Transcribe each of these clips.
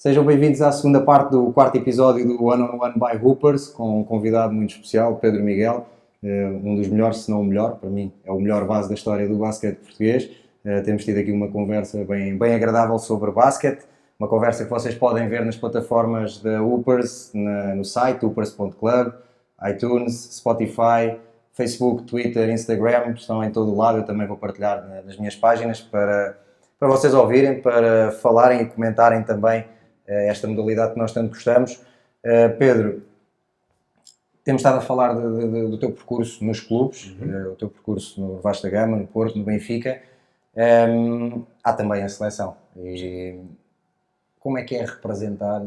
Sejam bem-vindos à segunda parte do quarto episódio do One on One by Hoopers, com um convidado muito especial, Pedro Miguel, um dos melhores, se não o melhor, para mim é o melhor base da história do basquete português. Temos tido aqui uma conversa bem agradável sobre basquete, uma conversa que vocês podem ver nas plataformas da Hoopers, no site hoopers.club, iTunes, Spotify, Facebook, Twitter, Instagram, estão em todo o lado. Eu também vou partilhar nas minhas páginas para vocês ouvirem, para falarem e comentarem também esta modalidade que nós tanto gostamos. Pedro, temos estado a falar do teu percurso nos clubes, o teu percurso no Vasco da Gama, no Porto, no Benfica. Há também a seleção. E como é que é representar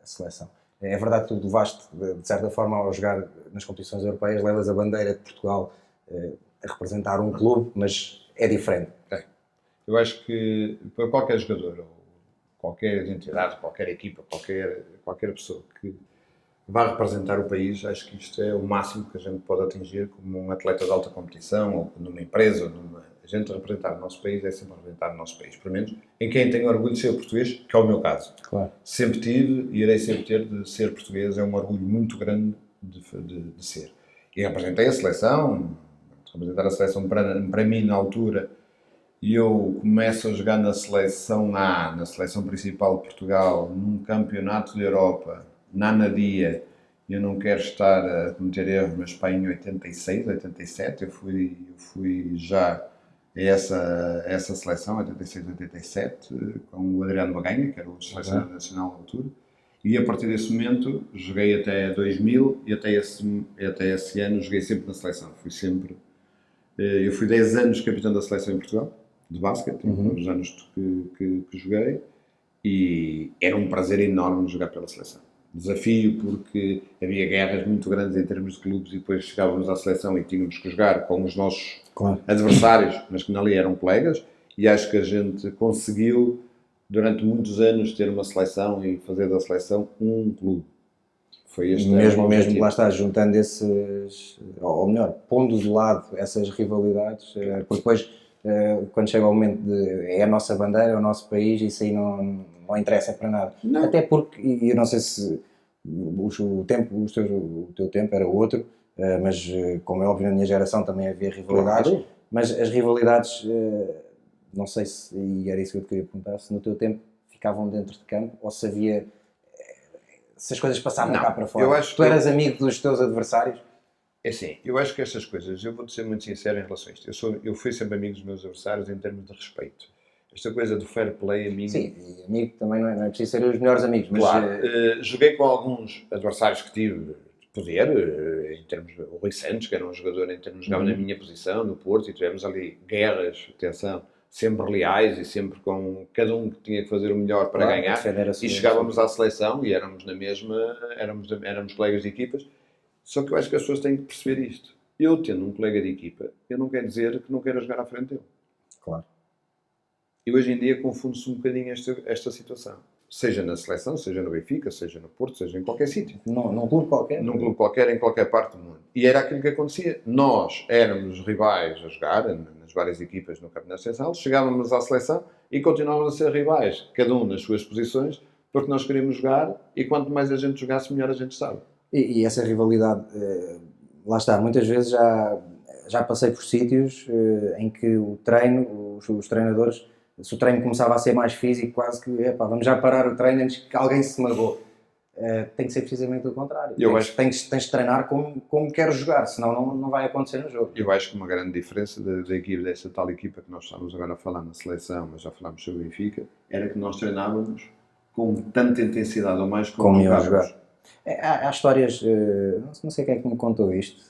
a seleção? É verdade que tu levaste, de certa forma, ao jogar nas competições europeias, levas a bandeira de Portugal a representar um clube, mas é diferente. Eu acho que para qualquer jogador, ou qualquer entidade, qualquer equipa, qualquer pessoa que vá representar o país, acho que isto é o máximo que a gente pode atingir como um atleta de alta competição, ou numa empresa, a gente representar o nosso país é sempre representar o nosso país, pelo menos em quem tem orgulho de ser português, que é o meu caso. Claro. Sempre tive e irei sempre ter de ser português, é um orgulho muito grande de ser. E representei a seleção, representar a seleção para mim na altura. E eu começo a jogar na seleção A, na seleção principal de Portugal, num campeonato da Europa, na Anadia. Eu não quero estar a cometer erros, mas para em 86, 87, eu fui já a essa seleção, 86, 87, com o Adriano Baganha, que era o selecionador nacional na altura. E a partir desse momento, joguei até 2000 e até esse ano joguei sempre na seleção. Eu fui 10 anos capitão da seleção em Portugal, de basquete, nos anos que joguei, e era um prazer enorme jogar pela seleção. Desafio porque havia guerras muito grandes em termos de clubes e depois chegávamos à seleção e tínhamos que jogar com os nossos adversários, mas que ali eram colegas, e acho que a gente conseguiu durante muitos anos ter uma seleção e fazer da seleção um clube. Foi este mesmo lá está, juntando esses, ou melhor, pondo de lado essas rivalidades, porque depois quando chega o momento de é a nossa bandeira, é o nosso país, isso aí não interessa para nada. Não. Até porque, e eu não sei se o teu tempo era outro, mas como é óbvio na minha geração também havia rivalidades, claro. Mas as rivalidades, não sei se, e era isso que eu te queria perguntar, se no teu tempo ficavam dentro de campo ou se havia, se as coisas passavam cá para fora. Tu eras amigo dos teus adversários? É assim, eu acho que estas coisas, eu vou-te ser muito sincero em relação a isto. Eu fui sempre amigo dos meus adversários em termos de respeito. Esta coisa do fair play, amigo... Sim, e amigo também não é preciso ser os melhores amigos, mas... Claro, joguei com alguns adversários que tive de poder, em termos de... O Rui Santos, que era um jogador em termos de jogar na minha posição, no Porto, e tivemos ali guerras, atenção, sempre leais e sempre com cada um que tinha que fazer o melhor para ganhar. E chegávamos à seleção e éramos na mesma, éramos colegas de equipas. Só que eu acho que as pessoas têm que perceber isto. Eu, tendo um colega de equipa, eu não quero dizer que não quero jogar à frente dele. Claro. E hoje em dia confunde-se um bocadinho esta situação. Seja na seleção, seja no Benfica, seja no Porto, seja em qualquer sítio. Num clube qualquer. Num clube qualquer, em qualquer parte do mundo. E era aquilo que acontecia. Nós éramos rivais a jogar nas várias equipas no Campeonato Nacional, chegávamos à seleção e continuávamos a ser rivais, cada um nas suas posições, porque nós queríamos jogar e quanto mais a gente jogasse, melhor a gente sabe. E essa rivalidade, lá está, muitas vezes já passei por sítios em que o treino, os treinadores, se o treino começava a ser mais físico, quase que, vamos já parar o treino antes que alguém se magoe. Tem que ser precisamente o contrário. Tens de treinar como queres jogar, senão não vai acontecer no jogo. Eu acho que uma grande diferença da equipe, dessa tal equipa que nós estamos agora a falar na seleção, mas já falámos sobre o Benfica, era que nós treinávamos com tanta intensidade, ou mais como jogávamos. Há histórias, não sei quem é que me contou isto.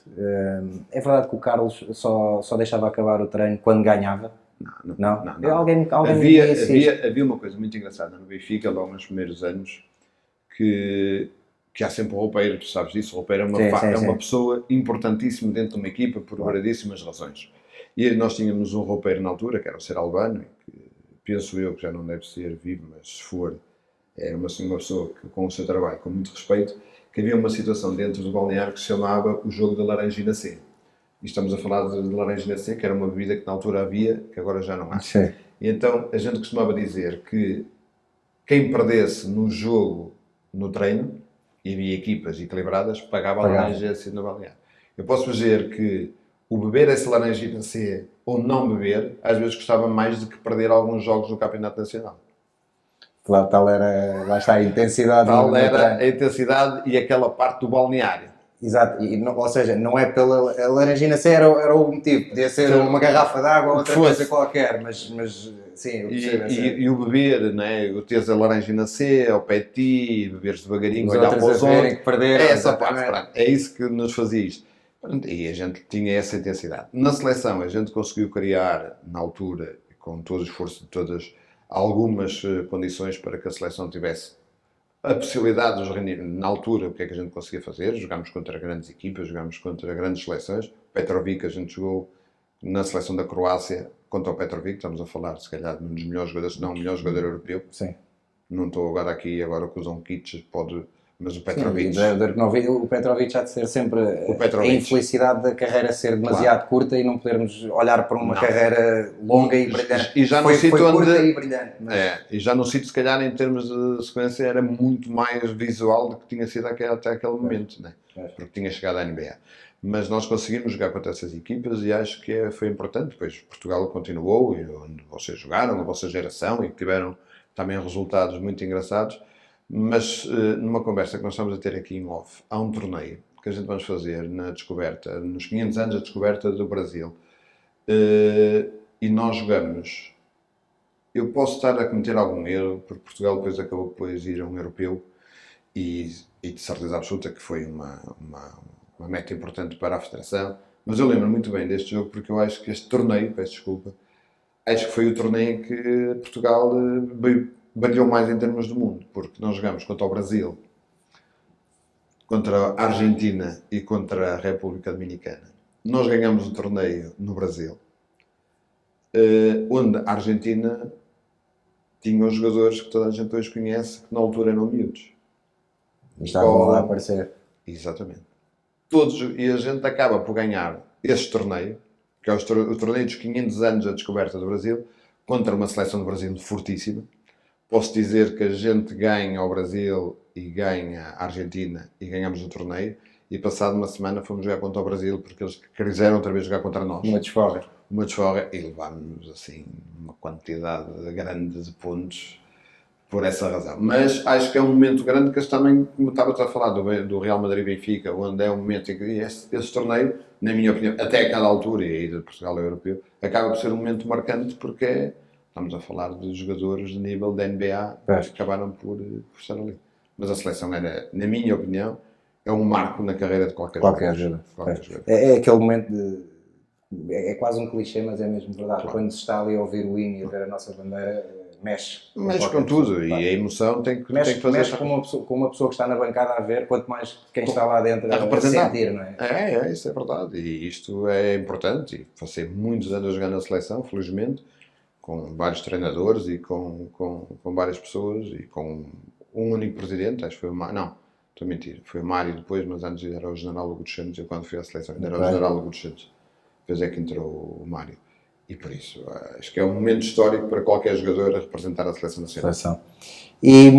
É verdade que o Carlos só deixava acabar o treino quando ganhava? Não. Alguém havia uma coisa muito engraçada no Benfica, logo nos primeiros anos, que há sempre o roupeiro, tu sabes disso, o roupeiro é uma pessoa importantíssima dentro de uma equipa por variedíssimas razões. E nós tínhamos um roupeiro na altura, que era o Ser Albano, que penso eu que já não deve ser vivo, mas se for... Era uma pessoa que, com o seu trabalho, com muito respeito, que havia uma situação dentro do balneário que se chamava o jogo da Laranjina C. E estamos a falar de Laranjina C, que era uma bebida que na altura havia, que agora já não há. Sim. E então a gente costumava dizer que quem perdesse no jogo, no treino, e havia equipas equilibradas, pagava a laranja C no balneário. Eu posso dizer que o beber essa laranjina C ou não beber, às vezes gostava mais do que perder alguns jogos no Campeonato Nacional. Tal era, lá está, a intensidade. Tal era a intensidade e aquela parte do balneário. Exato, ou seja, não é pela a laranjina C era o motivo, podia ser uma garrafa de água ou outra coisa qualquer, mas sim, eu percebo. E o beber, né? O teres a laranjina C ao pé de ti, beberes devagarinho, os olhar para os outros, que perderam, é essa parte, é isso que nos fazia isto. E a gente tinha essa intensidade. Na seleção, a gente conseguiu criar, na altura, com todo o esforço de todas, algumas condições para que a seleção tivesse a possibilidade de reunir. Na altura, o que é que a gente conseguia fazer? Jogámos contra grandes equipas, jogámos contra grandes seleções. Petrovic, a gente jogou na seleção da Croácia contra o Petrovic. Estamos a falar, se calhar, de um dos melhores jogadores, se não o melhor jogador europeu. Sim. Não estou agora com o Zonkic, mas o Petrovic... Sim, o Petrovic há de ser sempre a infelicidade da carreira ser demasiado curta e não podermos olhar para uma carreira longa e brilhante. E já no foi sítio curta onde... e brilhante. Mas... e já no sítio, se calhar, em termos de sequência, era muito mais visual do que tinha sido até aquele momento, né? Porque tinha chegado à NBA. Mas nós conseguimos jogar contra essas equipas e acho que foi importante. Depois Portugal continuou, e onde vocês jogaram, a vossa geração, e que tiveram também resultados muito engraçados. Mas numa conversa que nós estamos a ter aqui em off, há um torneio que a gente vamos fazer na descoberta, nos 500 anos da descoberta do Brasil. E nós jogamos. Eu posso estar a cometer algum erro, porque Portugal depois acabou por ir a um europeu e de certeza absoluta que foi uma meta importante para a Federação. Mas eu lembro muito bem deste jogo porque eu acho que este torneio, peço desculpa, acho que foi o torneio em que Portugal brilhou mais em termos do mundo, porque nós jogamos contra o Brasil, contra a Argentina e contra a República Dominicana. Nós ganhamos o torneio no Brasil, onde a Argentina tinha os jogadores que toda a gente hoje conhece, que na altura eram miúdos. Estavam lá a aparecer. Exatamente. E a gente acaba por ganhar este torneio, que é o torneio dos 500 anos da descoberta do Brasil, contra uma seleção do Brasil fortíssima. Posso dizer que a gente ganha ao Brasil e ganha a Argentina e ganhamos o torneio, e passado uma semana fomos jogar contra o Brasil porque eles quiseram outra vez jogar contra nós. Uma desforra E levámos assim uma quantidade grande de pontos por essa razão. Mas acho que é um momento grande que também, como estava a falar do Real Madrid-Benfica, onde é um momento em que esse torneio, na minha opinião, até aquela altura, e a ida de Portugal ao europeu, acaba por ser um momento marcante porque estamos a falar de jogadores de nível da NBA que acabaram por estar ali. Mas a seleção era, na minha opinião, é um marco na carreira de qualquer jogador. É aquele momento é quase um clichê, mas é mesmo verdade. Claro. Quando se está ali a ouvir o hino e a ver a nossa bandeira, mexe com tudo. E a emoção tem que fazer... Mexe com uma pessoa que está na bancada a ver, quanto mais quem está lá dentro a sentir, não é? Isso é verdade. E isto é importante. E passei muitos anos a jogar na seleção, felizmente, com vários treinadores e com várias pessoas e com um único presidente, acho que foi o Mário, não, estou a mentir, foi o Mário depois, mas antes era o General Hugo dos Santos, eu quando fui à seleção ainda era o General Hugo dos Santos, depois é que entrou o Mário, e por isso, acho que é um momento histórico para qualquer jogador a representar a seleção nacional. E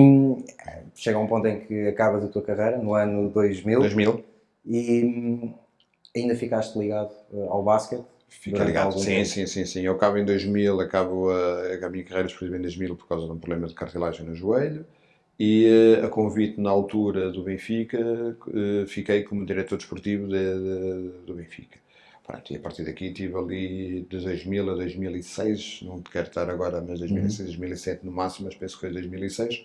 chega um ponto em que acabas a tua carreira, no ano 2000. E ainda ficaste ligado ao basquete? Fica ligado, sim. Eu acabo em 2000, a minha carreira exclusiva em 2000 por causa de um problema de cartilagem no joelho e a convite na altura do Benfica, fiquei como diretor desportivo do Benfica. Pronto, e a partir daqui estive ali de 2000 a 2006, não quero estar agora, mas 2006, 2007 no máximo, mas penso que foi 2006,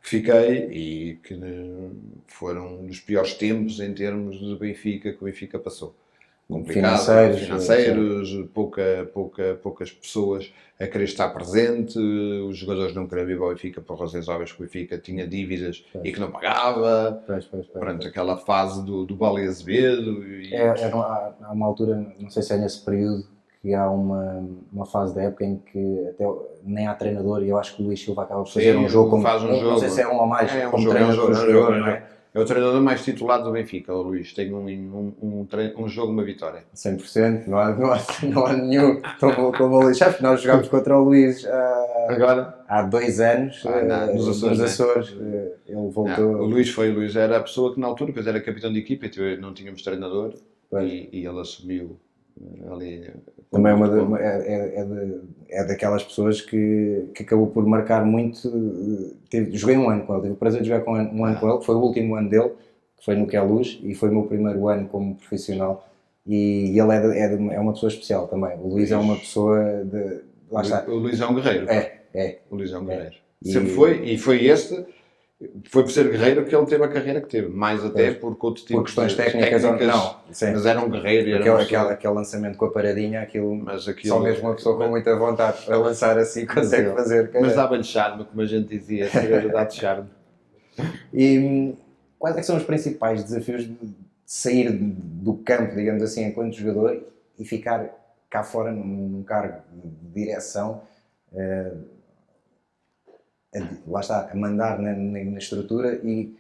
que fiquei e que foram um dos piores tempos em termos do Benfica que o Benfica passou. Complicado, financeiros, poucas pessoas a querer estar presente, os jogadores não queriam vir ao Benfica por razões óbvias que o Benfica tinha dívidas e que não pagava. Pronto, aquela fase do Bale Azevedo. Há uma altura, não sei se é nesse período, que há uma fase da época em que até nem há treinador e eu acho que o Luís Silva acaba por fazer um jogo como... Faz um jogo. Não sei se é um ou mais como treinador, não é? É o treinador mais titulado do Benfica, o Luís. Tem um jogo, uma vitória. 100%, não há nenhum como o Luís. Sabes que nós jogámos contra o Luís Agora? há 2 anos, Nos Açores, ele voltou. O Luís era a pessoa que na altura, depois era capitão de equipa, e não tínhamos treinador, e ele assumiu ali. Também é daquelas pessoas que acabou por marcar muito. Joguei um ano com ele, tive o prazer de jogar um ano com ele, que foi o último ano dele, que foi no Queluz, e foi o meu primeiro ano como profissional. E ele é uma pessoa especial também. O Luís é uma pessoa de. Lá está. O Luís é um guerreiro. É. O Luís é um guerreiro. Sempre foi, e foi por ser guerreiro que ele teve a carreira que teve, mais até porque outro tipo por questões técnicas ou não. Mas era um guerreiro. Aquele lançamento com a paradinha, aquilo só mesmo uma pessoa com mas, muita vontade para lançar assim consegue fazer. Mas dava-lhe charme, como a gente dizia, dá-te charme. E quais é que são os principais desafios de sair do campo, digamos assim, enquanto jogador e ficar cá fora num cargo de direção? Lá está, a mandar na estrutura e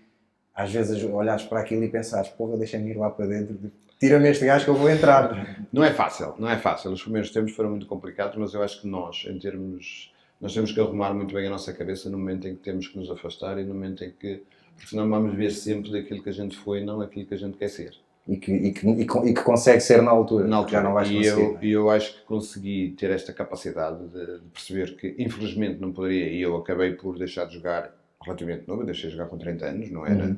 às vezes olhares para aquilo e pensares, porra, deixa-me ir lá para dentro, tira-me este gajo que eu vou entrar. Não é fácil. Os primeiros tempos foram muito complicados, mas eu acho que nós temos que arrumar muito bem a nossa cabeça no momento em que temos que nos afastar e no momento em que, porque senão vamos ver sempre daquilo que a gente foi, não aquilo que a gente quer ser. E que consegue ser na altura. Já não vais conseguir. E eu acho que consegui ter esta capacidade de perceber que, infelizmente, não poderia. E eu acabei por deixar de jogar relativamente novo. Eu deixei de jogar com 30 anos, não era?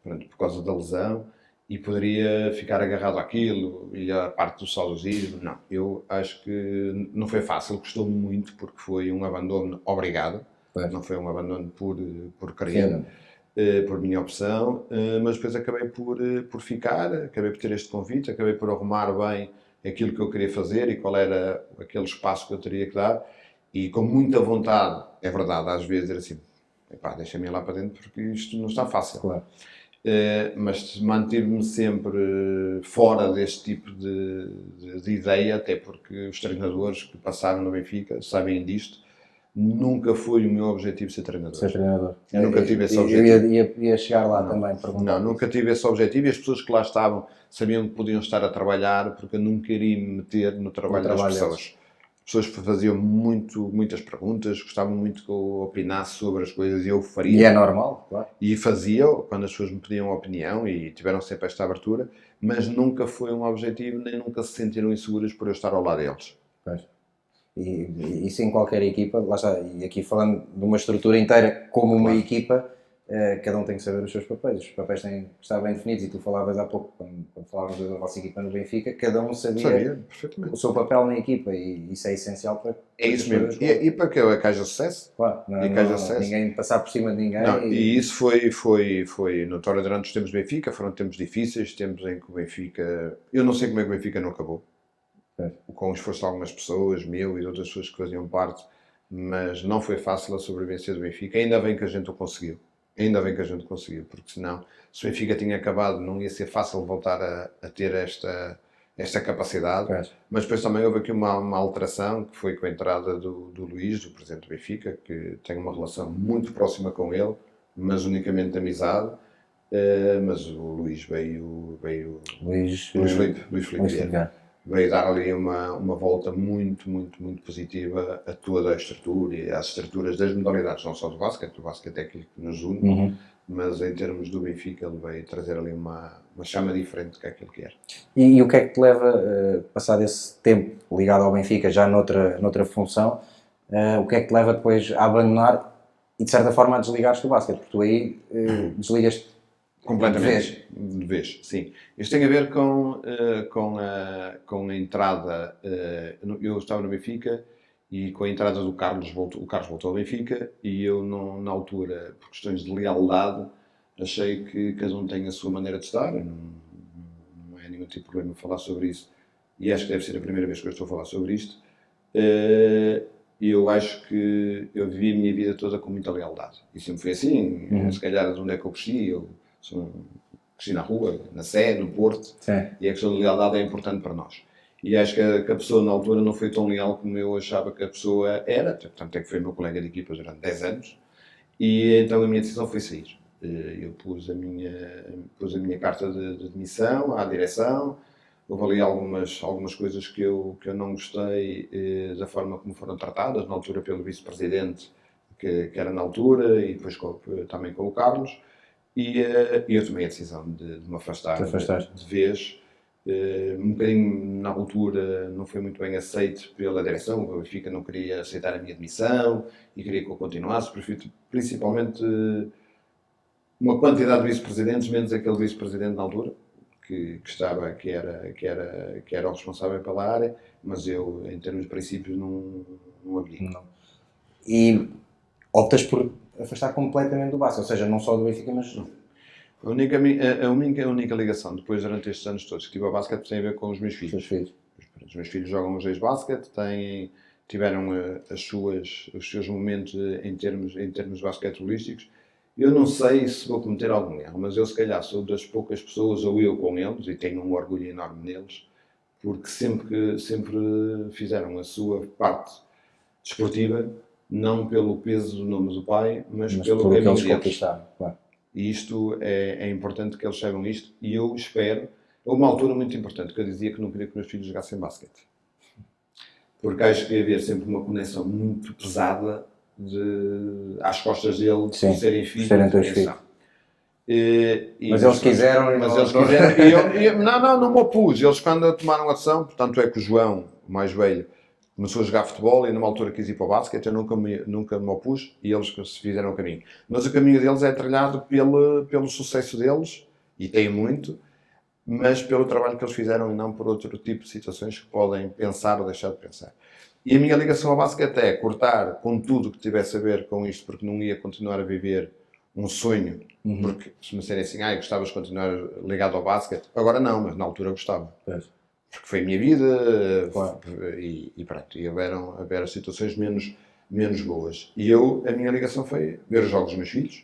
Pronto, por causa da lesão. E poderia ficar agarrado àquilo. E a parte do saudosismo. Não. Eu acho que não foi fácil. Custou-me muito porque foi um abandono obrigado. Não foi um abandono por querer. Por minha opção, mas depois acabei por ficar, acabei por ter este convite, acabei por arrumar bem aquilo que eu queria fazer e qual era aquele espaço que eu teria que dar e com muita vontade, é verdade, às vezes dizer assim, epá, deixa-me ir lá para dentro porque isto não está fácil. Claro. Mas manter-me sempre fora deste tipo de ideia, até porque os treinadores que passaram no Benfica sabem disto. Nunca foi o meu objetivo ser treinador. Eu nunca tive esse objetivo. Ia chegar lá também. Não, nunca tive esse objetivo e as pessoas que lá estavam sabiam que podiam estar a trabalhar porque eu nunca iria me meter no trabalho das pessoas. As pessoas faziam muitas perguntas, gostavam muito que eu opinasse sobre as coisas e eu faria. E é normal, claro. E fazia quando as pessoas me pediam opinião e tiveram sempre esta abertura, mas nunca foi um objetivo, nem nunca se sentiram inseguras por eu estar ao lado deles. Pois. E isso em qualquer equipa, lá está, e aqui falando de uma estrutura inteira como uma equipa, cada um tem que saber os seus papéis. Os papéis têm que estar bem definidos e tu falavas há pouco, quando falávamos da nossa equipa no Benfica, cada um sabia perfeitamente o seu papel na equipa e isso é essencial para... É isso mesmo. E para que a Caixa de Sucesso? Claro, ninguém passar por cima de ninguém. Não, e isso foi notório durante os tempos do Benfica, foram tempos difíceis, tempos em que o Benfica... Eu não sei como é que o Benfica não acabou. Com o esforço de algumas pessoas, meu e de outras pessoas que faziam parte, mas não foi fácil a sobrevivência do Benfica. Ainda bem que a gente o conseguiu. Porque senão, se o Benfica tinha acabado, não ia ser fácil voltar a ter esta capacidade. Mas depois também houve aqui uma alteração, que foi com a entrada do Luís, do presidente do Benfica, que tem uma relação muito próxima com ele, mas unicamente de amizade. Mas o Luís veio Luís Filipe veio dar ali uma volta muito positiva a toda a estrutura e às estruturas das modalidades, não só do basquete é aquilo que nos une, mas em termos do Benfica ele veio trazer ali uma chama diferente que aquilo que era. E o que é que te leva, passado esse tempo ligado ao Benfica, já noutra função, o que é que te leva depois a abandonar e de certa forma a desligar-te do basquete? Porque tu aí desligas-te completamente. De vez, sim. Isto tem a ver com a entrada. Eu estava no Benfica e com a entrada do Carlos, o Carlos voltou ao Benfica e eu, na altura, por questões de lealdade, achei que cada um tem a sua maneira de estar. Não é nenhum tipo de problema falar sobre isso. E acho que deve ser a primeira vez que eu estou a falar sobre isto. E eu acho que eu vivi a minha vida toda com muita lealdade. E sempre foi assim. Se calhar de onde é que eu cresci, cresci na rua, na Sé, no Porto. Sim. E a questão de lealdade é importante para nós. E acho que a pessoa na altura não foi tão leal como eu achava que a pessoa era. Portanto, é que foi meu colega de equipa durante 10 anos. E então a minha decisão foi sair. Eu pus a minha carta de demissão à direção. Houve ali algumas coisas que eu não gostei da forma como foram tratadas, na altura pelo vice-presidente, que era na altura, e depois também com o Carlos. E eu tomei a decisão de me afastar de vez. Um bocadinho na altura não foi muito bem aceito pela direção. O Benfica não queria aceitar a minha demissão e queria que eu continuasse, principalmente uma quantidade de vice-presidentes, menos aquele vice-presidente na altura, que era o responsável pela área, mas eu, em termos de princípios, não havia. Não. E optas por afastar completamente do basquete, ou seja, não só do Benfica, mas... Não. A única ligação, depois, durante estes anos todos, que tive ao basquete tem a ver com os meus filhos. Os meus filhos jogam os dois basquete, tiveram os seus momentos em termos basquetebolísticos. Eu não sei se vou cometer algum erro, mas eu, se calhar, sou das poucas pessoas, ou eu com eles, e tenho um orgulho enorme neles, porque sempre fizeram a sua parte desportiva, não pelo peso do nome do pai, mas pelo caminho que eles deles. Conquistaram, claro. E isto é importante que eles saibam isto, e eu espero. Houve uma altura muito importante que eu dizia que não queria que os meus filhos jogassem basquete, porque acho que ia haver sempre uma conexão muito pesada às costas dele, de serem filhos. Serem teus filhos. Mas eles quiseram. Não me opus. Eles, quando tomaram ação, portanto, é que o João, o mais velho, começou a jogar futebol e numa altura quis ir para o basquete, eu nunca me opus e eles se fizeram o caminho. Mas o caminho deles é trilhado pelo sucesso deles, e tem muito, mas pelo trabalho que eles fizeram e não por outro tipo de situações que podem pensar ou deixar de pensar. E a minha ligação ao basquete é cortar com tudo que tivesse a ver com isto, porque não ia continuar a viver um sonho, porque se me disserem assim, gostavas de continuar ligado ao basquete, agora não, mas na altura gostava. Porque foi a minha vida, claro. E pronto, e houveram situações menos boas. E a minha ligação foi ver os jogos dos meus filhos,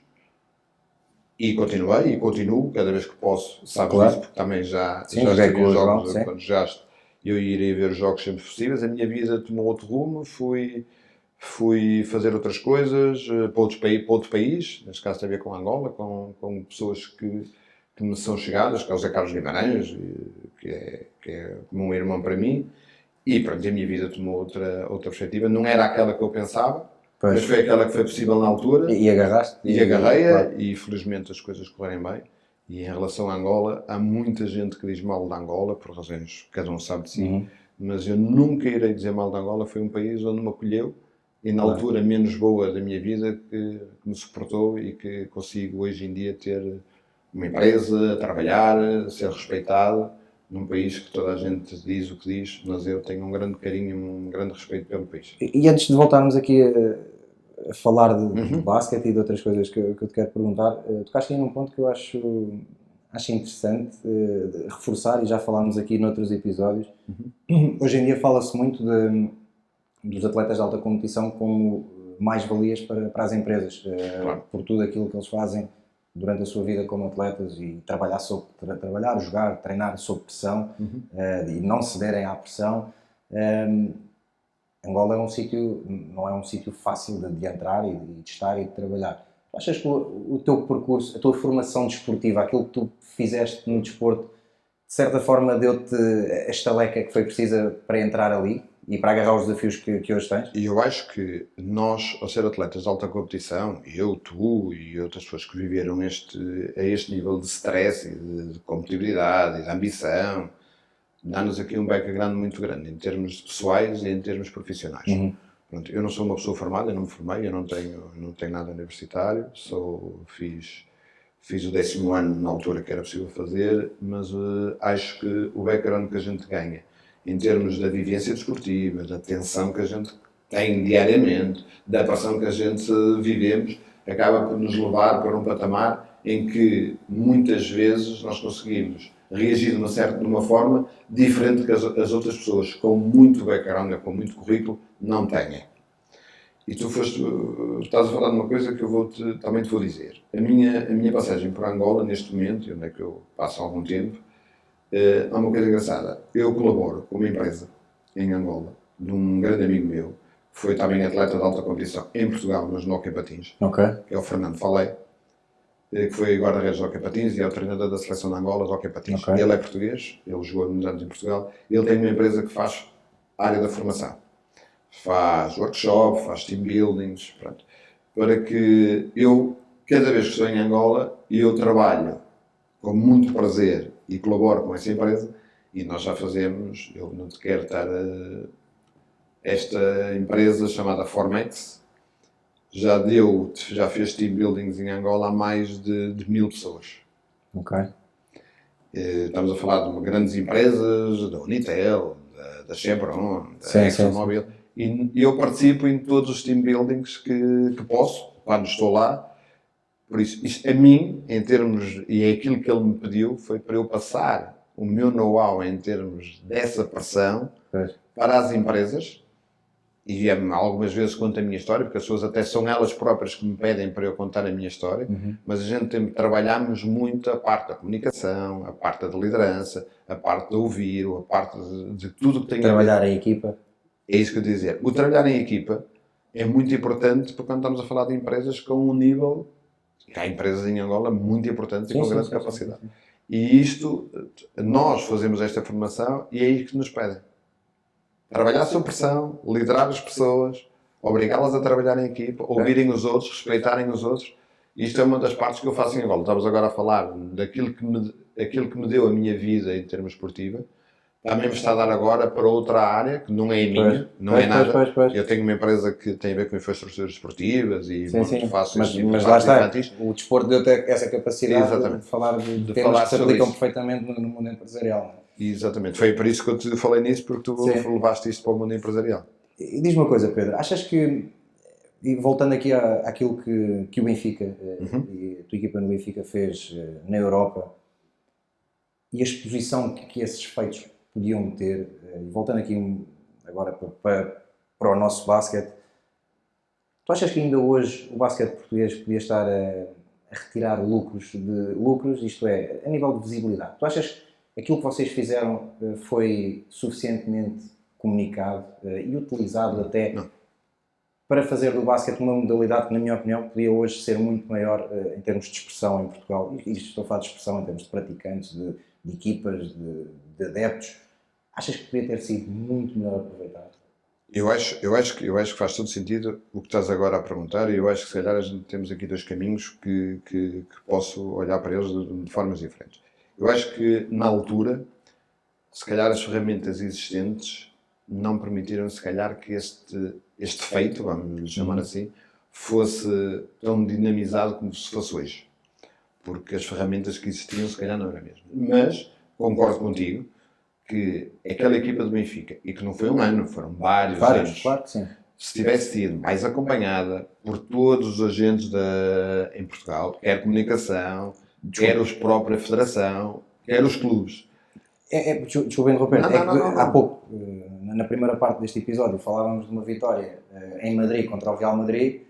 e continuei, e continuo, cada vez que posso, sabes disso, porque também já estive os jogos, quando jogaste, eu iria ver os jogos sempre possíveis. A minha vida tomou outro rumo, fui fazer outras coisas para outro país, neste caso tem a ver com Angola, com pessoas que me são chegadas, que é o Zé Carlos Guimarães, que é como um irmão para mim, e pronto, a minha vida tomou outra perspectiva. Não era aquela que eu pensava, mas foi aquela que foi possível na altura. E agarraste? E agarrei-a, claro. E felizmente as coisas correm bem. E em relação a Angola, há muita gente que diz mal de Angola, por razões que cada um sabe de si, mas eu nunca irei dizer mal de Angola. Foi um país onde me acolheu, e na altura menos boa da minha vida, que me suportou e que consigo hoje em dia ter uma empresa, trabalhar, ser respeitado, num país que toda a gente diz o que diz, mas eu tenho um grande carinho, um grande respeito pelo país. E antes de voltarmos aqui a falar de basquete e de outras coisas que eu te quero perguntar, tocaste aí num ponto que eu acho interessante reforçar, e já falámos aqui noutros episódios. Hoje em dia fala-se muito dos atletas de alta competição como mais-valias para as empresas, claro. Por tudo aquilo que eles fazem durante a sua vida como atletas, e trabalhar, jogar, treinar sob pressão, e não cederem à pressão. Angola não é um sítio fácil de entrar e de estar e de trabalhar. Tu achas que o teu percurso, a tua formação desportiva, aquilo que tu fizeste no desporto, de certa forma deu-te a estaleca que foi precisa para entrar ali e para agarrar os desafios que hoje tens? E eu acho que nós, ao ser atletas de alta competição, eu, tu e outras pessoas que viveram a este nível de stress e de competitividade e de ambição, dá-nos aqui um background muito grande, em termos pessoais e em termos profissionais. Pronto, eu não sou uma pessoa formada, eu não me formei, eu não tenho nada universitário, fiz o 10º ano na altura que era possível fazer, mas acho que o background que a gente ganha, em termos da vivência desportiva, da tensão que a gente tem diariamente, da pressão que a gente vivemos, acaba por nos levar para um patamar em que muitas vezes nós conseguimos reagir de uma forma diferente que as outras pessoas com muito background, com muito currículo, não têm. E tu estás a falar de uma coisa que eu também te vou dizer. A minha passagem por Angola, neste momento, e onde é que eu passo há algum tempo, há uma coisa engraçada. Eu colaboro com uma empresa em Angola, de um grande amigo meu, que foi também atleta de alta competição em Portugal, mas no hockey patins, que é o Fernando Falei. que foi guarda-redes do Hockey Patins e é o treinador da seleção de Angola do Hockey Patins. Ok. Ele é português, ele jogou muitos anos em Portugal. Ele tem uma empresa que faz área da formação. Faz workshop, faz team buildings, pronto. Para que eu, cada vez que estou em Angola, eu trabalho com muito prazer e colaboro com essa empresa e nós já fazemos, eu não te quero estar esta empresa chamada Formex, já fez team buildings em Angola a mais de 1000 pessoas. Ok. Estamos a falar de grandes empresas, da Unitel, da Chevron, da Sim, ExxonMobil, e eu participo em todos os team buildings que posso, quando estou lá. Por isso, isto a mim, em termos, e é aquilo que ele me pediu, foi para eu passar o meu know-how em termos dessa pressão para as empresas. E algumas vezes conto a minha história, porque as pessoas até são elas próprias que me pedem para eu contar a minha história, mas a gente trabalhamos muito a parte da comunicação, a parte da liderança, a parte de ouvir, a parte de tudo que tem Trabalhar em equipa. É isso que eu dizer. O trabalhar em equipa é muito importante porque quando estamos a falar de empresas com um nível, há empresas em Angola muito importantes e com grande capacidade. E isto, nós fazemos esta formação e é isso que nos pedem. Trabalhar sob pressão, liderar as pessoas, obrigá-las a trabalhar em equipa, ouvirem os outros, respeitarem os outros. Isto é uma das partes que eu faço em Angola. Estamos agora a falar daquilo que me deu a minha vida em termos esportiva. Também me está a dar agora para outra área, que não é a minha, não é nada. Eu tenho uma empresa que tem a ver com infraestruturas esportivas e faço mas lá está, o desporto deu-te essa capacidade de falar de temas que se aplicam perfeitamente no mundo empresarial. Exatamente, foi por isso que eu te falei nisso, porque tu levaste isto para o mundo empresarial. E diz-me uma coisa, Pedro, achas que, e voltando aqui àquilo que o Benfica e a tua equipa no Benfica fez na Europa, e a exposição que esses feitos podiam ter, e voltando aqui agora para o nosso basquete, tu achas que ainda hoje o basquete português podia estar a retirar lucros, isto é, a nível de visibilidade? Tu achas que aquilo que vocês fizeram foi suficientemente comunicado e utilizado até para fazer do basquete uma modalidade que, na minha opinião, podia hoje ser muito maior em termos de expressão em Portugal? E estou a falar de expressão em termos de praticantes, de equipas, de adeptos. Achas que podia ter sido muito melhor aproveitado? Eu acho que faz todo sentido o que estás agora a perguntar e eu acho que se calhar a gente temos aqui dois caminhos que posso olhar para eles de formas diferentes. Eu acho que na altura, se calhar as ferramentas existentes não permitiram se calhar que este feito, vamos lhe chamar assim, fosse tão dinamizado como se fosse hoje. Porque as ferramentas que existiam se calhar não eram mesmo. Mas concordo contigo que aquela equipa do Benfica, e que não foi um ano, foram vários anos, claro que sim. se tivesse sido mais acompanhada por todos os agentes em Portugal, quer comunicação, quer a própria federação, quer os clubes. Desculpa interromper, há pouco, na primeira parte deste episódio, falávamos de uma vitória em Madrid contra o Real Madrid,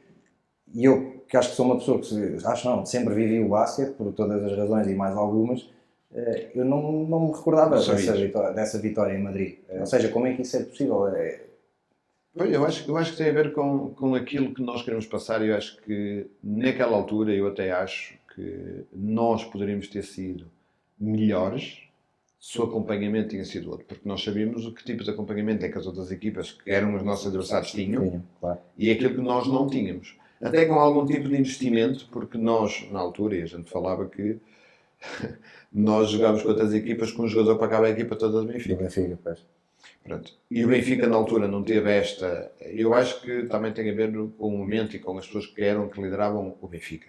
e eu, que acho que sou uma pessoa que sempre vivi o basquete, por todas as razões e mais algumas, eu não me recordava dessa vitória em Madrid. Ou seja, como é que isso é possível? Eu acho que tem a ver com aquilo que nós queremos passar e eu acho que naquela altura eu até acho que nós poderíamos ter sido melhores se o acompanhamento tinha sido outro, porque nós sabíamos o que tipo de acompanhamento é que as outras equipas que eram os nossos adversários tinham e aquilo que nós não tínhamos. Até com algum tipo de investimento, porque nós, na altura, e a gente falava que nós jogávamos com outras equipas com um jogador que pagava a equipa toda do Benfica. Pronto. E o Benfica na altura não teve esta... Eu acho que também tem a ver com o momento e com as pessoas que lideravam o Benfica.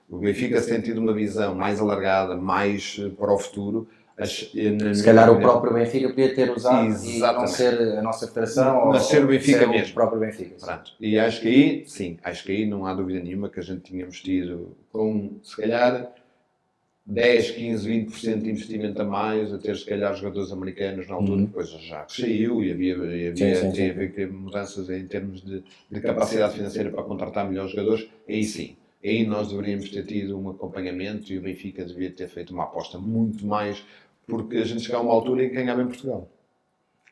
O Benfica tem tido uma visão mais alargada, mais para o futuro. Se calhar o próprio Benfica podia ter usado e não ser a nossa federação mas ser o Benfica mesmo. O próprio Benfica. Pronto. E acho que aí, acho que aí não há dúvida nenhuma que a gente tínhamos tido com, se calhar, 10, 15, 20% de investimento a mais, a ter se calhar jogadores americanos na altura, depois já saiu e havia mudanças em termos de capacidade financeira para contratar melhores jogadores, aí sim. Aí nós deveríamos ter tido um acompanhamento e o Benfica devia ter feito uma aposta muito mais, porque a gente chegava a uma altura em que ganhava em Portugal.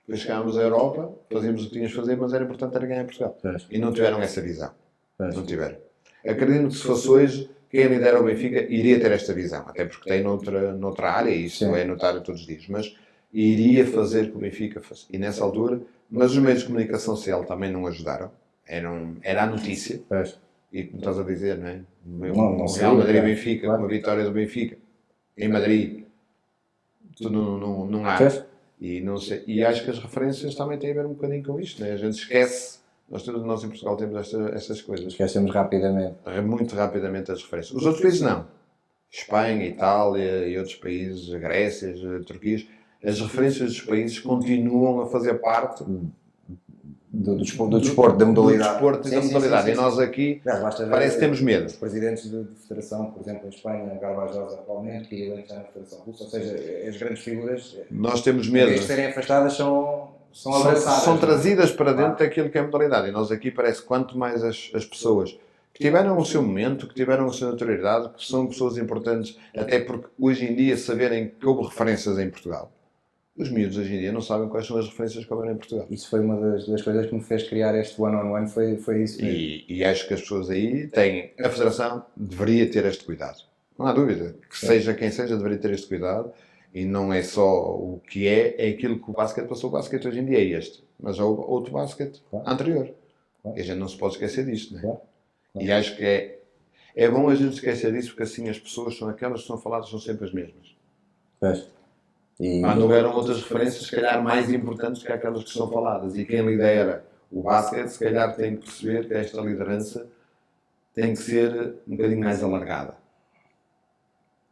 Depois chegávamos à Europa, fazíamos o que tínhamos de fazer, mas era importante ganhar em Portugal. E não tiveram essa visão. Não tiveram. Acredito que se fosse hoje, quem lidera o Benfica iria ter esta visão, até porque tem noutra área, e isso é notário todos os dias, mas iria fazer que o Benfica fosse. E nessa altura, mas os meios de comunicação social também não ajudaram, era a notícia, e como estás a dizer, não é? Não O sei, Real Madrid e claro. Benfica, uma vitória do Benfica em Madrid, tu não há. Pois. E, não sei, e acho que as referências também têm a ver um bocadinho com isto, né? A gente esquece, nós em Portugal temos estas coisas. Esquecemos rapidamente. Muito rapidamente as referências. Os outros países não. Espanha, Itália e outros países, Grécia, Turquia, as referências dos países continuam a fazer parte Do desporto, da modalidade. Do desporto e da modalidade. E nós aqui parece que temos medo. Os presidentes de federação, por exemplo, em Espanha, Garbajosa atualmente, que está na Federação Russa, ou seja, as grandes figuras, nós temos medo. em serem afastadas, são abraçadas. São trazidas para dentro daquilo que é a modalidade. E nós aqui parece que quanto mais as pessoas que tiveram o seu momento, que tiveram a sua notoriedade, que são pessoas importantes, até porque hoje em dia saberem que houve referências em Portugal. Os miúdos hoje em dia não sabem quais são as referências que houveram em Portugal. Isso foi uma das coisas que me fez criar este one-on-one, foi isso mesmo. E acho que as pessoas aí têm... A Federação deveria ter este cuidado. Não há dúvida. Que seja quem seja, deveria ter este cuidado. E não é só o que é aquilo que o basquete passou. O basquete hoje em dia é este. Mas há outro basquete anterior. E a gente não se pode esquecer disto, não é? Claro. E acho que é bom a gente esquecer disso, porque assim as pessoas são aquelas que são faladas, são sempre as mesmas. Quando houveram outras referências, se calhar mais importantes que aquelas que são faladas. E quem lidera o basquete, se calhar tem que perceber que esta liderança tem que ser um bocadinho mais alargada.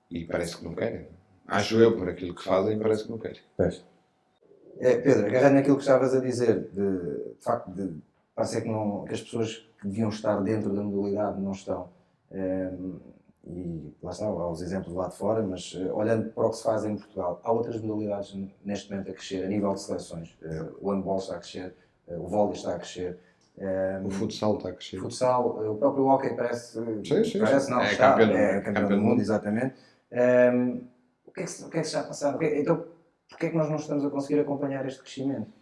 E parece que não querem. Acho eu, por aquilo que fazem, parece que não querem. Pedro, agarrando naquilo que estavas a dizer, de facto, parece que as pessoas que deviam estar dentro da modalidade não estão. E lá está, há os exemplos lá de fora, mas olhando para o que se faz em Portugal, há outras modalidades neste momento a crescer, a nível de seleções. O handball está a crescer, o vôlei está a crescer. O futsal está a crescer. O próprio hóquei parece não, é está, campeão do mundo, exatamente. O que é que se está a passar? Então, porquê é que nós não estamos a conseguir acompanhar este crescimento?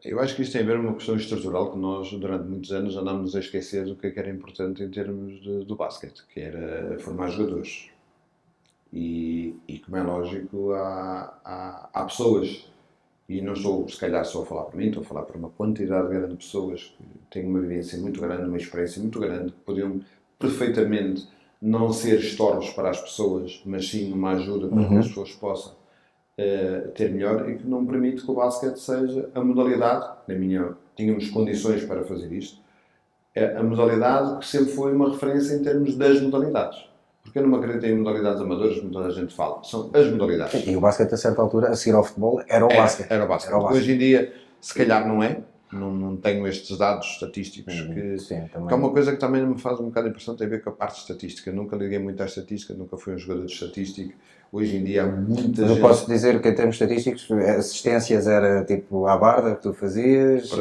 Eu acho que isto tem a ver com uma questão estrutural que nós, durante muitos anos, andámos a esquecer do que era importante em termos do basquete, que era formar jogadores. E como é lógico, há pessoas, e não estou, se calhar, só a falar por mim, estou a falar por uma quantidade grande de pessoas que têm uma vivência muito grande, uma experiência muito grande, que podiam perfeitamente não ser estorvos para as pessoas, mas sim uma ajuda para que as pessoas possam ter melhor, e que não permite que o basquete seja a modalidade, tínhamos condições para fazer isto, a modalidade que sempre foi uma referência em termos das modalidades. Porque eu não acredito em modalidades amadoras, como toda a gente fala. São as modalidades. E o basquete, a certa altura, a seguir ao futebol, era o basquete. Era o basquete. Hoje em dia, se calhar não é. Não tenho estes dados estatísticos que é uma coisa que também me faz um bocado de impressão, tem a ver com a parte estatística. Eu nunca liguei muito à estatística, nunca fui um jogador de estatística. Hoje em dia há muita gente... Eu posso dizer que em termos estatísticos, assistências era tipo à barda que tu fazias,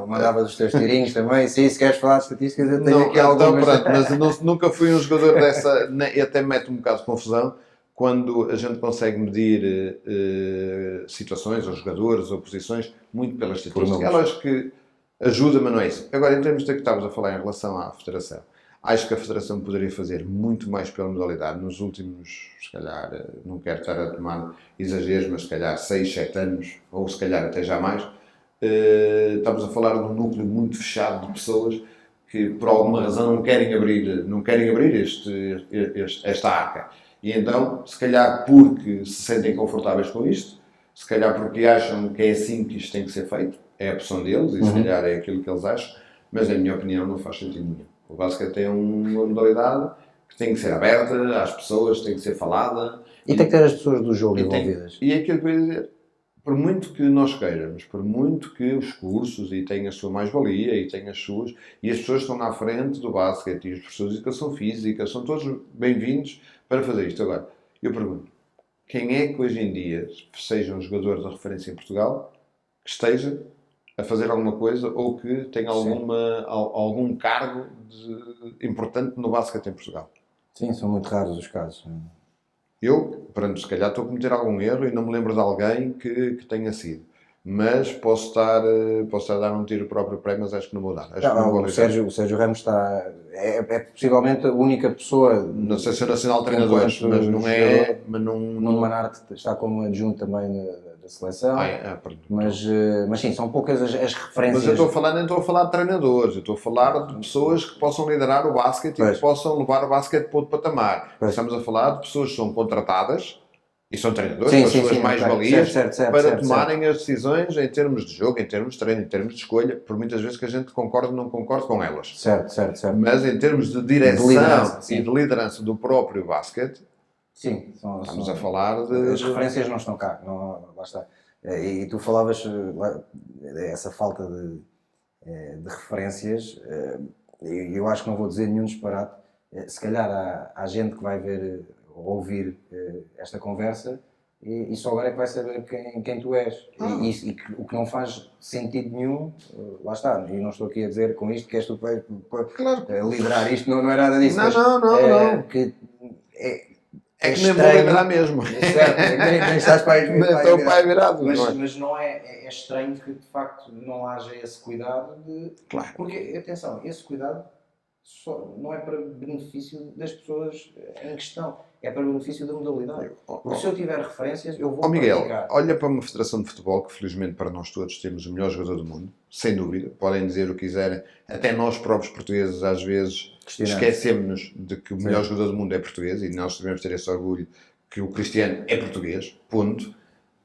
mandavas os teus tirinhos também. Sim, se queres falar de estatísticas, eu tenho aqui algumas... Mas nunca fui um jogador dessa, e até me mete um bocado de confusão quando a gente consegue medir situações, ou jogadores, ou posições, muito pela estatística. É lógico que ajuda, mas não é isso. Agora, em termos de que estavas a falar em relação à Federação, acho que a Federação poderia fazer muito mais pela modalidade nos últimos, se calhar, não quero estar a tomar exageros, mas se calhar 6, 7 anos, ou se calhar até já mais. Estamos a falar de um núcleo muito fechado de pessoas que, por alguma razão, não querem abrir esta arca. E então, se calhar porque se sentem confortáveis com isto, se calhar porque acham que é assim que isto tem que ser feito, é a opção deles, e se calhar é aquilo que eles acham, mas na minha opinião não faz sentido nenhum. O basquete é uma modalidade que tem que ser aberta às pessoas, tem que ser falada. E tem que ter as pessoas do jogo envolvidas. E é aquilo que eu ia dizer, por muito que nós queiramos, por muito que os cursos, e têm a sua mais-valia, e têm as suas, e as pessoas estão na frente do basquete, e os professores de educação física, são todos bem-vindos para fazer isto. Agora, eu pergunto, quem é que hoje em dia seja um jogador de referência em Portugal que esteja a fazer alguma coisa ou que tenha algum cargo importante no basquete em Portugal? Sim, são muito raros os casos. Eu, se calhar estou a cometer algum erro e não me lembro de alguém que tenha sido. mas posso estar a dar um tiro próprio para, mas acho que não vou dar. Acho que não vou O Sérgio Ramos é possivelmente a única pessoa. Não sei se é nacional de treinadores, mas não é. Mas não, Nuno Manarte está como adjunto também da seleção. Pronto. Mas sim, são poucas as referências. Mas nem estou a falar de treinadores, eu estou a falar de pessoas que possam liderar o basquete e que possam levar o basquete para outro patamar. Estamos a falar de pessoas que são contratadas e são treinadores, com as suas mais-valias, para tomarem as decisões em termos de jogo, em termos de treino, em termos de escolha, por muitas vezes que a gente concorda ou não concorda com elas. Certo. Mas em termos de direção e de liderança do próprio basquete, sim, estamos a falar de... As referências não estão cá, lá está. E tu falavas essa falta de referências, e eu acho que não vou dizer nenhum disparate. Se calhar há gente que vai ver ou ouvir esta conversa e só agora é que vai saber quem tu és. O que não faz sentido nenhum, lá está. E não estou aqui a dizer com isto que és tu que vais liderar isto, não é nada disso. Não. Que é que nem vou liderar mesmo. Certo, nem estás para aí virado. Mas não é estranho que de facto não haja esse cuidado de... Claro. Porque, atenção, esse cuidado só não é para benefício das pessoas em questão, é para benefício da modalidade. Porque se eu tiver referências, eu vou Miguel, praticar. olha para uma federação de futebol que felizmente para nós todos temos o melhor jogador do mundo, sem dúvida, podem dizer o que quiserem, até nós próprios portugueses às vezes esquecemos-nos de que o melhor jogador do mundo é português e nós devemos ter esse orgulho que o Cristiano é português, ponto.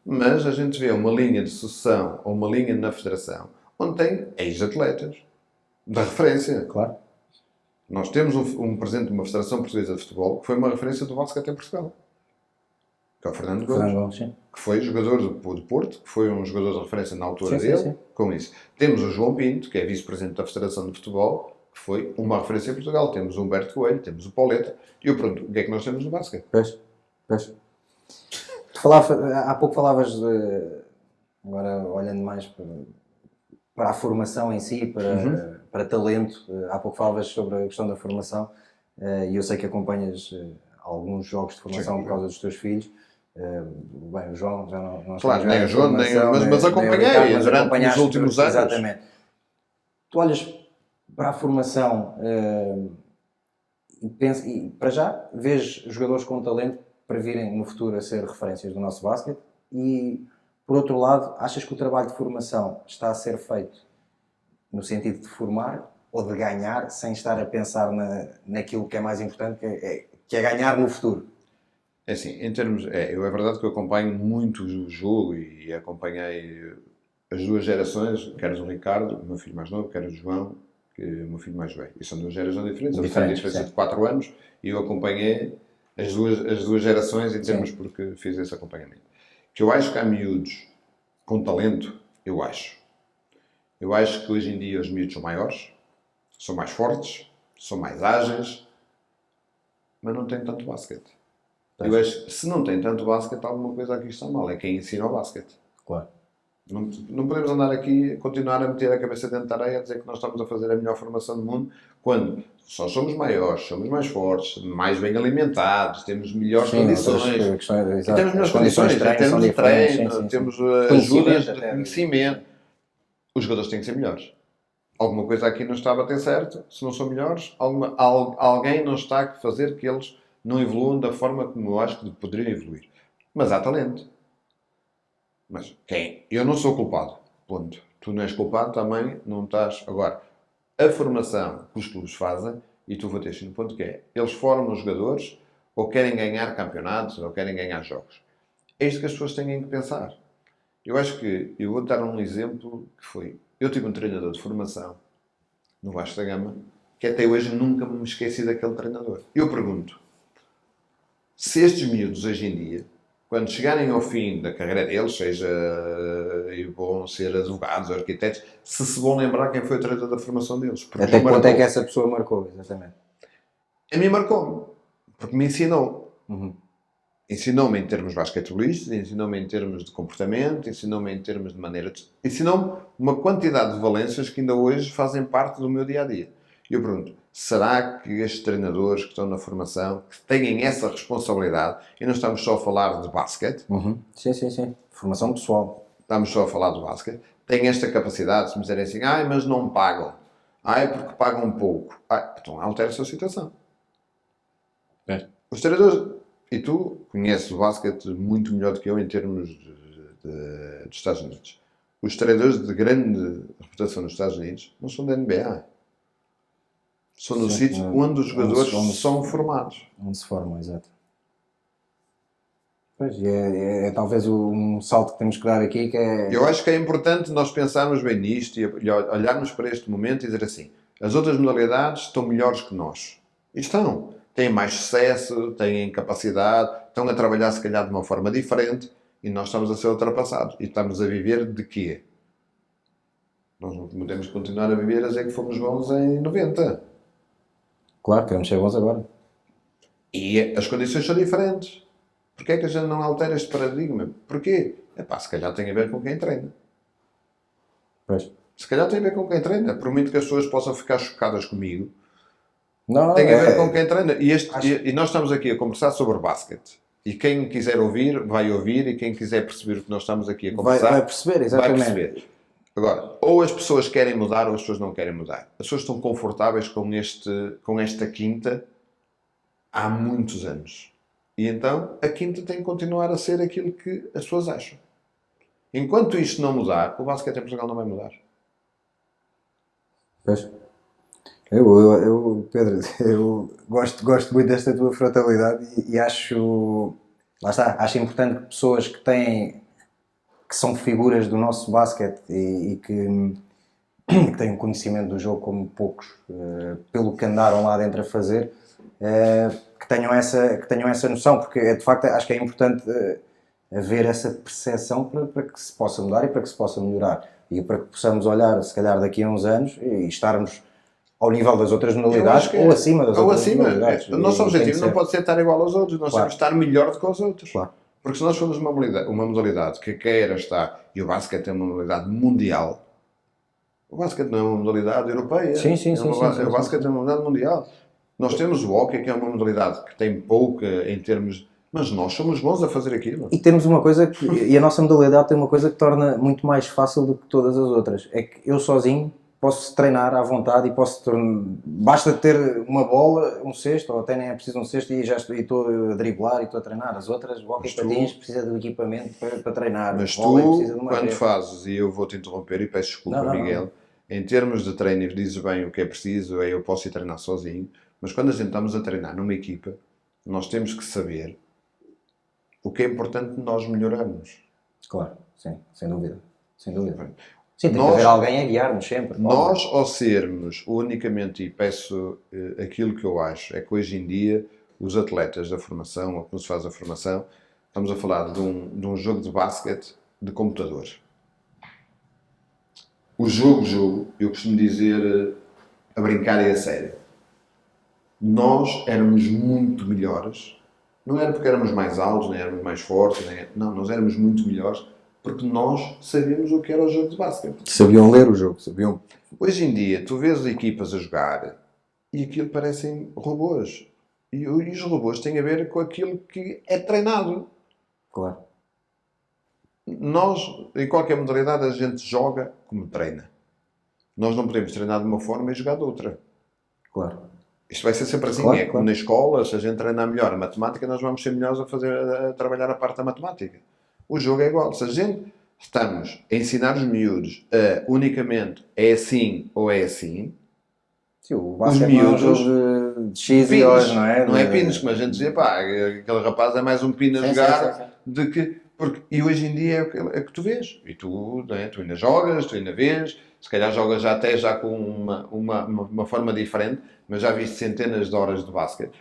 Mas a gente vê uma linha de sucessão ou uma linha na federação onde tem ex-atletas da referência. Claro. Nós temos um presidente de uma Federação Portuguesa de Futebol que foi uma referência do basquete em Portugal. Que é o Fernando Gomes. Que foi jogador do Porto, que foi um jogador de referência na altura dele. Com isso. Temos o João Pinto, que é vice-presidente da Federação de Futebol, que foi uma referência em Portugal. Temos o Humberto Coelho, temos o Pauleta. E pronto, o que é que nós temos no basquete? Pois. Há pouco falavas de... Agora, olhando mais para a formação em si, para talento. Há pouco falavas sobre a questão da formação e eu sei que acompanhas alguns jogos de formação por causa dos teus filhos. Bem, o João já não claro, nem o João, mas acompanhei durante os últimos anos. Exatamente. Tu olhas para a formação e para já vês jogadores com talento para virem no futuro a ser referências do nosso basquete e, por outro lado, achas que o trabalho de formação está a ser feito no sentido de formar ou de ganhar, sem estar a pensar naquilo que é mais importante, que é ganhar no futuro? É assim, em termos... é verdade que eu acompanho muito o jogo e acompanhei as duas gerações, quer o Ricardo, o meu filho mais novo, quer o João, que é o meu filho mais velho. E são duas gerações diferentes, a diferença de 4 anos, e eu acompanhei as duas gerações em termos porque fiz esse acompanhamento. Que eu acho que há miúdos com talento, eu acho. Eu acho que hoje em dia os miúdos são maiores, são mais fortes, são mais ágeis, mas não têm tanto basquete. Eu acho que se não tem tanto basquete, alguma coisa aqui está mal. É quem ensina o basquete. Claro. Não podemos andar aqui, continuar a meter a cabeça dentro da areia, a dizer que nós estamos a fazer a melhor formação do mundo, quando só somos maiores, somos mais fortes, mais bem alimentados, temos melhores condições. Temos melhores condições, em termos de treino, temos ajudas de conhecimento. Os jogadores têm que ser melhores. Alguma coisa aqui não está a bater certo. Se não são melhores, alguém não está a fazer que eles não evoluam da forma como eu acho que poderiam evoluir. Mas há talento. Mas quem? Eu não sou culpado. Ponto. Tu não és culpado, também não estás... Agora, a formação que os clubes fazem, e tu bateste no ponto que é, eles formam os jogadores ou querem ganhar campeonatos ou querem ganhar jogos. É isto que as pessoas têm que pensar. Eu acho que... Eu vou dar um exemplo que foi... Eu tive um treinador de formação no Vasco da Gama que até hoje nunca me esqueci daquele treinador. Eu pergunto, se estes miúdos hoje em dia, quando chegarem ao fim da carreira deles, seja e vão ser advogados ou arquitetos, se vão lembrar quem foi o treinador da formação deles. Até que ponto é que essa pessoa marcou, exatamente? A mim marcou-me, porque me ensinou. Ensinou-me em termos basquetebolistas, ensinou-me em termos de comportamento, ensinou-me em termos de maneira de... Ensinou-me uma quantidade de valências que ainda hoje fazem parte do meu dia-a-dia. E eu pergunto, será que estes treinadores que estão na formação, que têm essa responsabilidade, e não estamos só a falar de basquete? Sim. Formação pessoal. estamos só a falar do basquete, têm esta capacidade, se me dizerem assim, mas não pagam. É porque pagam pouco. Então altera-se a situação. Os treinadores, e tu conheces o basquete muito melhor do que eu em termos dos Estados Unidos. Os treinadores de grande reputação nos Estados Unidos não são da NBA. São no sítio onde os jogadores são formados. Onde se formam, exato. Pois, é talvez um salto que temos que dar aqui, que é... Eu acho que é importante nós pensarmos bem nisto e olharmos para este momento e dizer assim, as outras modalidades estão melhores que nós. E estão. Têm mais sucesso, têm capacidade, estão a trabalhar se calhar de uma forma diferente e nós estamos a ser ultrapassados. E estamos a viver de quê? Nós não podemos continuar a viver a dizer que fomos bons em 90. Claro, queremos ser bons agora. E as condições são diferentes. Porquê é que a gente não altera este paradigma? Porquê? Se calhar tem a ver com quem treina. Pois. Se calhar tem a ver com quem treina. Por muito que as pessoas possam ficar chocadas comigo, não, tem a ver com quem treina. E nós estamos aqui a conversar sobre basquete. E quem quiser ouvir, vai ouvir. E quem quiser perceber o que nós estamos aqui a conversar, vai perceber, exatamente. Vai perceber. Agora, ou as pessoas querem mudar ou as pessoas não querem mudar. As pessoas estão confortáveis com esta quinta há muitos anos. E então a quinta tem que continuar a ser aquilo que as pessoas acham. Enquanto isto não mudar, o basquete em Portugal não vai mudar. Pois. Pedro, eu gosto muito desta tua frontalidade e acho, lá está, acho importante que pessoas que são figuras do nosso basquete e que têm um conhecimento do jogo como poucos, pelo que andaram lá dentro a fazer, que tenham essa noção, porque de facto acho que é importante haver essa percepção para que se possa mudar e para que se possa melhorar e para que possamos olhar, se calhar daqui a uns anos e estarmos ao nível das outras modalidades ou acima das outras modalidades. O nosso objetivo não pode ser estar igual aos outros, nós temos que estar melhor do que os outros. Claro. Porque se nós formos uma modalidade que queira estar, e o basquete é uma modalidade mundial, o basquete não é uma modalidade europeia. Sim. O basquete é uma modalidade mundial. Nós temos o hóquei, que é uma modalidade que tem pouca em termos... Mas nós somos bons a fazer aquilo. E temos uma coisa e a nossa modalidade tem uma coisa que torna muito mais fácil do que todas as outras. É que eu sozinho posso treinar à vontade e basta ter uma bola, um cesto, ou até nem é preciso um cesto e já estou a driblar e estou a treinar. As outras, o hóquei patins precisa de equipamento para treinar. Mas tu, quando fazes, e eu vou-te interromper e peço desculpa, Miguel, em termos de treino, dizes bem o que é preciso, eu posso ir treinar sozinho, mas quando a gente estamos a treinar numa equipa, nós temos que saber o que é importante nós melhorarmos. Claro, sim, sem dúvida. Sim, tem que haver alguém a guiar-nos sempre. Nós, ao sermos unicamente, e peço aquilo que eu acho, é que hoje em dia os atletas da formação, ou que nos faz a formação, estamos a falar de um jogo de basquete de computador. O jogo, eu costumo dizer, a brincar e a sério. Nós éramos muito melhores. Não era porque éramos mais altos, nem éramos mais fortes. Não, nós éramos muito melhores porque nós sabíamos o que era o jogo de basquete. Sabiam ler o jogo, sabiam. Hoje em dia, tu vês equipas a jogar e aquilo parecem robôs. E os robôs têm a ver com aquilo que é treinado. Claro. Nós, em qualquer modalidade, a gente joga como treina. Nós não podemos treinar de uma forma e jogar de outra. Claro. Isto vai ser sempre assim. Claro, como na escola, se a gente treinar melhor a matemática, nós vamos ser melhores a trabalhar a parte da matemática. O jogo é igual. Se a gente estamos a ensinar os miúdos a unicamente é assim ou é assim, sim, o basquete é um jogo de X e hoje, não é? Não é pinos, como a gente dizia, aquele rapaz é mais um pino a jogar do que... E hoje em dia é o que tu vês. E tu ainda jogas, tu ainda vês, se calhar jogas já com uma forma diferente, mas já viste centenas de horas de basquete.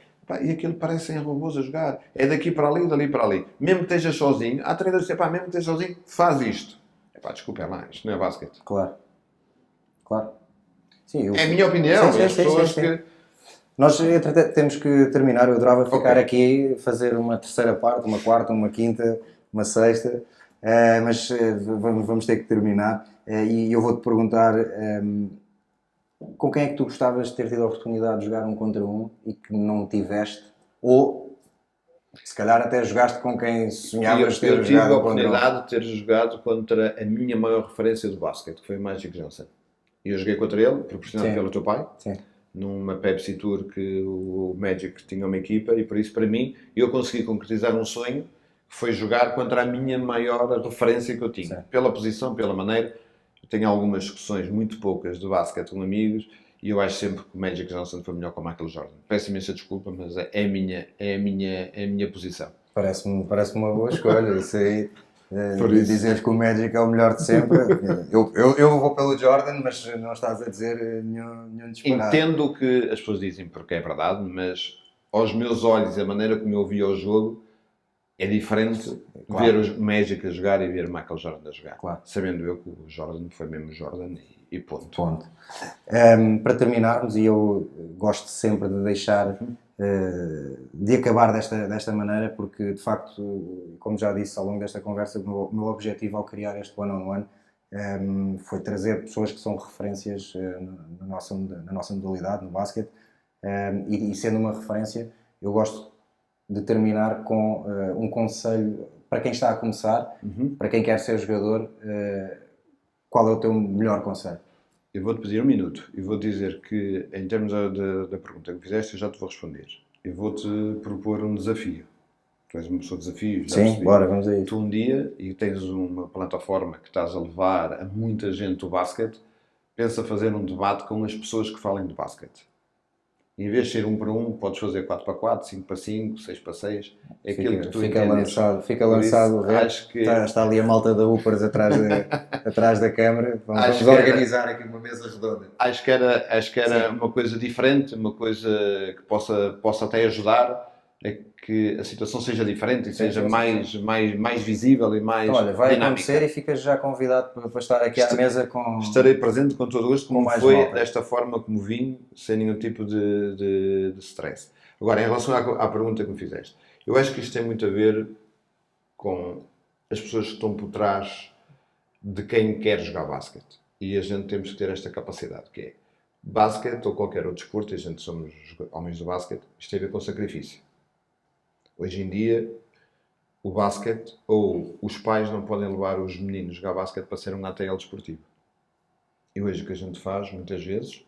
E aquilo parecem robôs a jogar. É daqui para ali, dali para ali. Mesmo que estejas sozinho, há treinadores que dizem, mesmo que estejas sozinho, faz isto. Desculpa, isto não é basquete. Claro. Sim, é a minha opinião. Sim. Nós temos que terminar. Eu adorava ficar aqui, fazer uma terceira parte, uma quarta, uma quinta, uma sexta, mas vamos ter que terminar. E eu vou-te perguntar... com quem é que tu gostavas de ter tido a oportunidade de jogar 1 contra 1 e que não tiveste? Ou Se calhar até jogaste com quem sonhavas ter Eu tive a jogado contra ele. oportunidade de ter jogado contra a minha maior referência do basquete, que foi o Magic Johnson. E eu joguei contra ele, proporcionado Sim. pelo teu pai, Sim. numa Pepsi Tour que o Magic tinha uma equipa, e por isso, para mim, eu consegui concretizar um sonho, que foi jogar contra a minha maior referência que eu tinha. Sim. Pela posição, pela maneira. Eu tenho algumas discussões, muito poucas, de basquete com amigos, e eu acho sempre que o Magic Johnson foi melhor que o Michael Jordan. Peço imensa desculpa, mas é a minha posição. Parece-me uma boa escolha. Isso aí, Por isso. dizeres que o Magic é o melhor de sempre. eu vou pelo Jordan, mas não estás a dizer nenhum disparate. Entendo o que as pessoas dizem, porque é verdade, mas aos meus olhos, a maneira como eu via o jogo, é diferente Claro. ver o Magic a jogar e ver o Michael Jordan a jogar. Claro. Sabendo eu que o Jordan foi mesmo Jordan e ponto. Ponto. Para terminarmos, e eu gosto sempre de deixar de acabar desta maneira, porque de facto, como já disse ao longo desta conversa, o meu objetivo ao criar este one-on-one foi trazer pessoas que são referências na nossa modalidade, no basquete, e sendo uma referência, eu gosto de terminar com um conselho para quem está a começar, para quem quer ser jogador. Qual é o teu melhor conselho? Eu vou-te pedir um minuto e vou dizer que, em termos da pergunta que me fizeste, eu já te vou responder. Eu vou-te propor um desafio. Tu és uma pessoa de desafios, já Sim, percebi. bora, vamos a isso. Tu um dia, e tens uma plataforma que estás a levar a muita gente o basquete, pensa fazer um debate com as pessoas que falem de basquete. Em vez de ser 1 para 1, podes fazer 4 para 4, 5 para 5, 6 para 6. É aquilo que tu fica entendes. Fica lançado o rap. Acho que Está ali a malta da Upers atrás da câmara. Vamos organizar aqui uma mesa redonda. Acho que era uma coisa diferente, uma coisa que possa até ajudar a que a situação seja diferente e seja mais visível e mais então, olha, vai dinâmica. acontecer e ficas já convidado para estar aqui à mesa com... Estarei presente com todo o gosto, como mais foi malta. desta forma como vim, sem nenhum tipo de stress. Agora, em relação à pergunta que me fizeste, eu acho que isto tem muito a ver com as pessoas que estão por trás de quem quer jogar basquete. E a gente temos que ter esta capacidade, que é basquete ou qualquer outro desporto, e a gente somos homens do basquete, isto tem a ver com sacrifício. Hoje em dia, o basquete, ou os pais não podem levar os meninos a jogar basquete para ser um ATL desportivo. E hoje o que a gente faz, muitas vezes,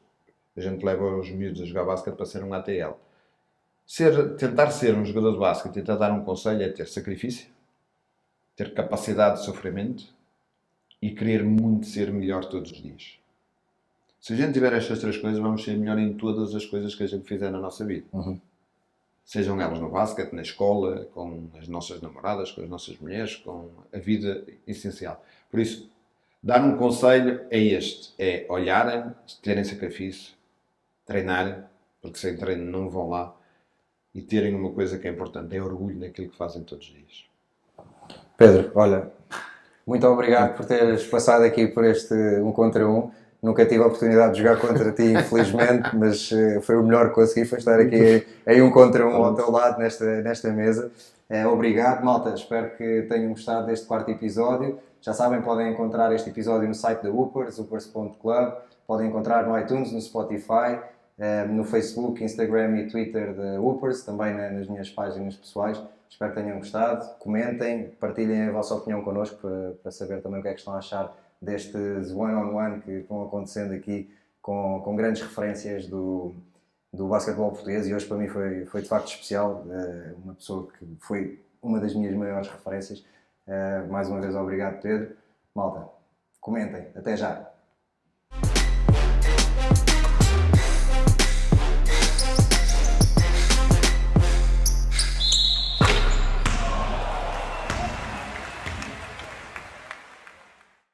a gente leva os miúdos a jogar basquete para ser um ATL. Tentar ser um jogador de basquete e tentar dar um conselho é ter sacrifício, ter capacidade de sofrimento e querer muito ser melhor todos os dias. Se a gente tiver estas 3 coisas, vamos ser melhor em todas as coisas que a gente fizer na nossa vida. Sejam elas no basquete, na escola, com as nossas namoradas, com as nossas mulheres, com a vida essencial. Por isso, dar um conselho é este, é olharem, terem sacrifício, treinarem, porque sem treino não vão lá, e terem uma coisa que é importante, é orgulho naquilo que fazem todos os dias. Pedro, olha, muito obrigado por teres passado aqui por este 1 contra 1. Nunca tive a oportunidade de jogar contra ti, infelizmente, mas foi o melhor que consegui, foi estar aqui em 1 contra 1 ao teu lado nesta mesa. Obrigado, malta, espero que tenham gostado deste 4º episódio. Já sabem, podem encontrar este episódio no site da Upers, upers.club, podem encontrar no iTunes, no Spotify, no Facebook, Instagram e Twitter da Upers, também nas minhas páginas pessoais. Espero que tenham gostado, comentem, partilhem a vossa opinião connosco para saber também o que é que estão a achar destes one-on-one que vão acontecendo aqui com grandes referências do basquetebol português, e hoje para mim foi de facto especial, uma pessoa que foi uma das minhas maiores referências. Mais uma vez obrigado, Pedro. Malta, comentem, até já!